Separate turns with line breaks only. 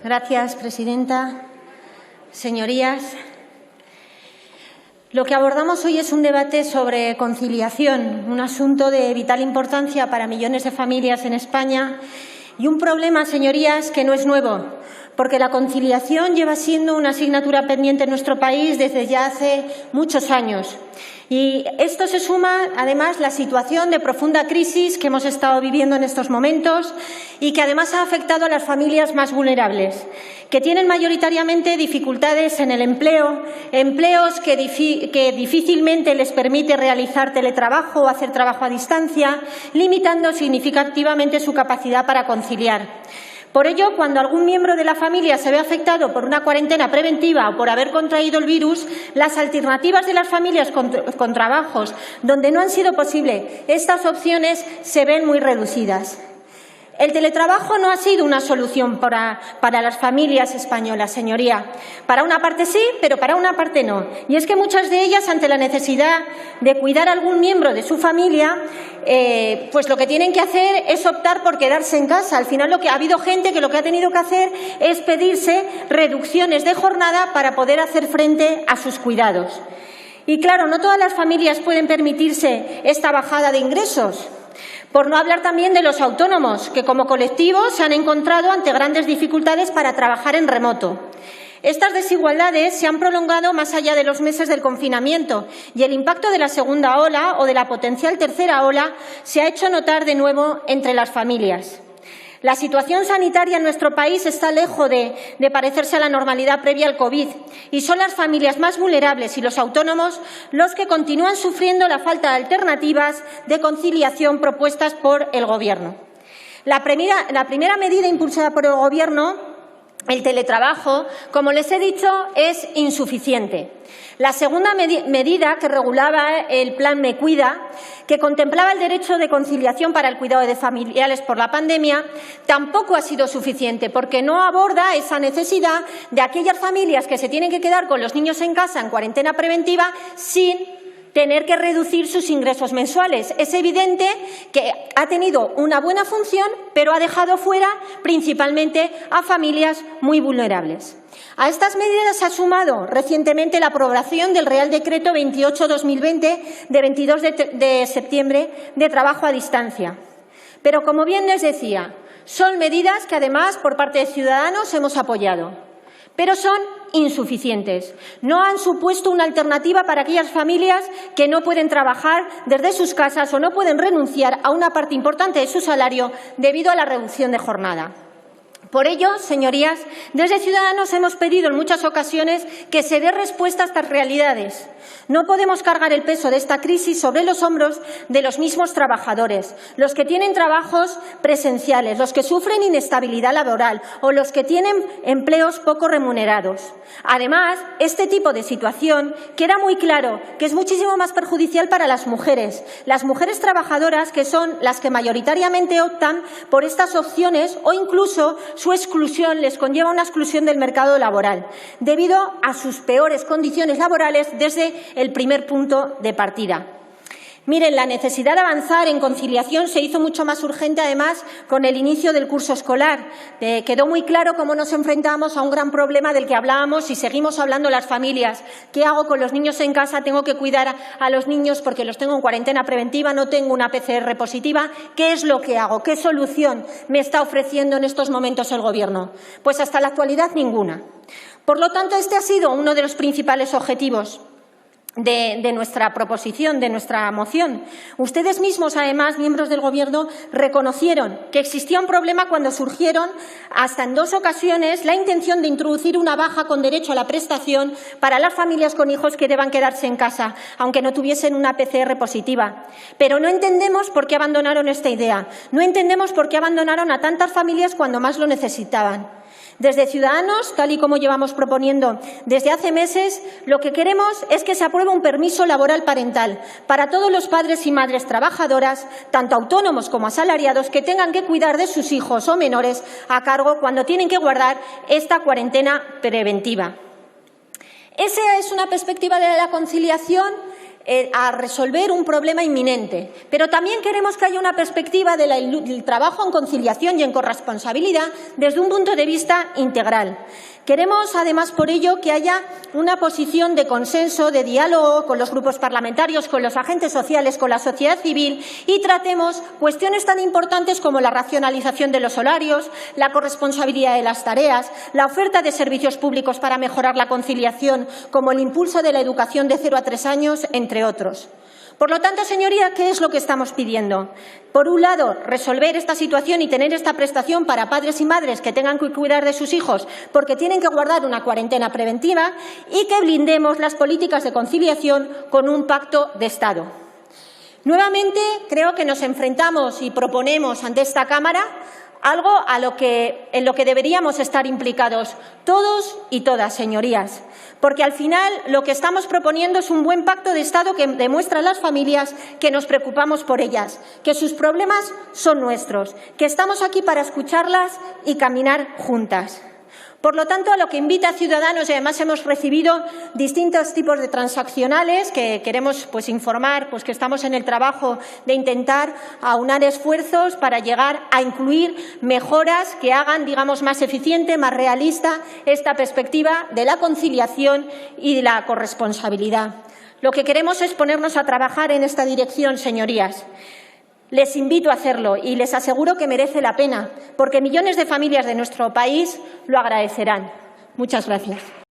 Gracias, presidenta. Señorías, lo que abordamos hoy es un debate sobre conciliación, un asunto de vital importancia para millones de familias en España y un problema, señorías, que no es nuevo, porque la conciliación lleva siendo una asignatura pendiente en nuestro país desde ya hace muchos años. Y esto se suma, además, la situación de profunda crisis que hemos estado viviendo en estos momentos y que, además, ha afectado a las familias más vulnerables, que tienen mayoritariamente dificultades en el empleo, empleos que difícilmente les permite realizar teletrabajo o hacer trabajo a distancia, limitando significativamente su capacidad para conciliar. Por ello, cuando algún miembro de la familia se ve afectado por una cuarentena preventiva o por haber contraído el virus, las alternativas de las familias con trabajos donde no han sido posibles estas opciones se ven muy reducidas. El teletrabajo no ha sido una solución para las familias españolas, señoría. Para una parte sí, pero para una parte no. Y es que muchas de ellas, ante la necesidad de cuidar a algún miembro de su familia, pues lo que tienen que hacer es optar por quedarse en casa. Al final ha habido gente que lo que ha tenido que hacer es pedirse reducciones de jornada para poder hacer frente a sus cuidados. Y claro, no todas las familias pueden permitirse esta bajada de ingresos. Por no hablar también de los autónomos, que como colectivo se han encontrado ante grandes dificultades para trabajar en remoto. Estas desigualdades se han prolongado más allá de los meses del confinamiento y el impacto de la segunda ola o de la potencial tercera ola se ha hecho notar de nuevo entre las familias. La situación sanitaria en nuestro país está lejos de parecerse a la normalidad previa al COVID y son las familias más vulnerables y los autónomos los que continúan sufriendo la falta de alternativas de conciliación propuestas por el Gobierno. La primera medida impulsada por el Gobierno, el teletrabajo, como les he dicho, es insuficiente. La segunda medida, que regulaba el Plan Me Cuida, que contemplaba el derecho de conciliación para el cuidado de familiares por la pandemia, tampoco ha sido suficiente, porque no aborda esa necesidad de aquellas familias que se tienen que quedar con los niños en casa en cuarentena preventiva sin tener que reducir sus ingresos mensuales. Es evidente que ha tenido una buena función, pero ha dejado fuera principalmente a familias muy vulnerables. A estas medidas se ha sumado recientemente la aprobación del Real Decreto 28/2020 de 22 de septiembre de trabajo a distancia. Pero, como bien les decía, son medidas que, además, por parte de Ciudadanos hemos apoyado. Pero son insuficientes. No han supuesto una alternativa para aquellas familias que no pueden trabajar desde sus casas o no pueden renunciar a una parte importante de su salario debido a la reducción de jornada. Por ello, señorías, desde Ciudadanos hemos pedido en muchas ocasiones que se dé respuesta a estas realidades. No podemos cargar el peso de esta crisis sobre los hombros de los mismos trabajadores, los que tienen trabajos presenciales, los que sufren inestabilidad laboral o los que tienen empleos poco remunerados. Además, este tipo de situación queda muy claro que es muchísimo más perjudicial para las mujeres trabajadoras, que son las que mayoritariamente optan por estas opciones, o incluso su exclusión les conlleva una exclusión del mercado laboral, debido a sus peores condiciones laborales desde el primer punto de partida. Miren, la necesidad de avanzar en conciliación se hizo mucho más urgente, además, con el inicio del curso escolar. Quedó muy claro cómo nos enfrentamos a un gran problema del que hablábamos y seguimos hablando las familias. ¿Qué hago con los niños en casa? Tengo que cuidar a los niños porque los tengo en cuarentena preventiva, no tengo una PCR positiva. ¿Qué es lo que hago? ¿Qué solución me está ofreciendo en estos momentos el Gobierno? Pues hasta la actualidad ninguna. Por lo tanto, este ha sido uno de los principales objetivos de nuestra proposición, de nuestra moción. Ustedes mismos, además, miembros del Gobierno, reconocieron que existía un problema cuando surgieron, hasta en 2 ocasiones, la intención de introducir una baja con derecho a la prestación para las familias con hijos que deban quedarse en casa, aunque no tuviesen una PCR positiva. Pero no entendemos por qué abandonaron esta idea. No entendemos por qué abandonaron a tantas familias cuando más lo necesitaban. Desde Ciudadanos, tal y como llevamos proponiendo desde hace meses, lo que queremos es que se apruebe un permiso laboral parental para todos los padres y madres trabajadoras, tanto autónomos como asalariados, que tengan que cuidar de sus hijos o menores a cargo cuando tienen que guardar esta cuarentena preventiva. Esa es una perspectiva de la conciliación a resolver un problema inminente, pero también queremos que haya una perspectiva del trabajo en conciliación y en corresponsabilidad desde un punto de vista integral. Queremos, además, por ello, que haya una posición de consenso, de diálogo con los grupos parlamentarios, con los agentes sociales, con la sociedad civil y tratemos cuestiones tan importantes como la racionalización de los horarios, la corresponsabilidad de las tareas, la oferta de servicios públicos para mejorar la conciliación, como el impulso de la educación de 0 a 3 años, entre otros. Por lo tanto, señoría, ¿qué es lo que estamos pidiendo? Por un lado, resolver esta situación y tener esta prestación para padres y madres que tengan que cuidar de sus hijos porque tienen que guardar una cuarentena preventiva y que blindemos las políticas de conciliación con un pacto de Estado. Nuevamente, creo que nos enfrentamos y proponemos ante esta Cámara algo en lo que deberíamos estar implicados todos y todas, señorías, porque al final lo que estamos proponiendo es un buen pacto de Estado que demuestra a las familias que nos preocupamos por ellas, que sus problemas son nuestros, que estamos aquí para escucharlas y caminar juntas. Por lo tanto, a lo que invita a Ciudadanos, y además hemos recibido distintos tipos de transaccionales que queremos informar que estamos en el trabajo de intentar aunar esfuerzos para llegar a incluir mejoras que hagan, digamos, más eficiente, más realista esta perspectiva de la conciliación y de la corresponsabilidad. Lo que queremos es ponernos a trabajar en esta dirección, señorías. Les invito a hacerlo y les aseguro que merece la pena, porque millones de familias de nuestro país lo agradecerán. Muchas gracias.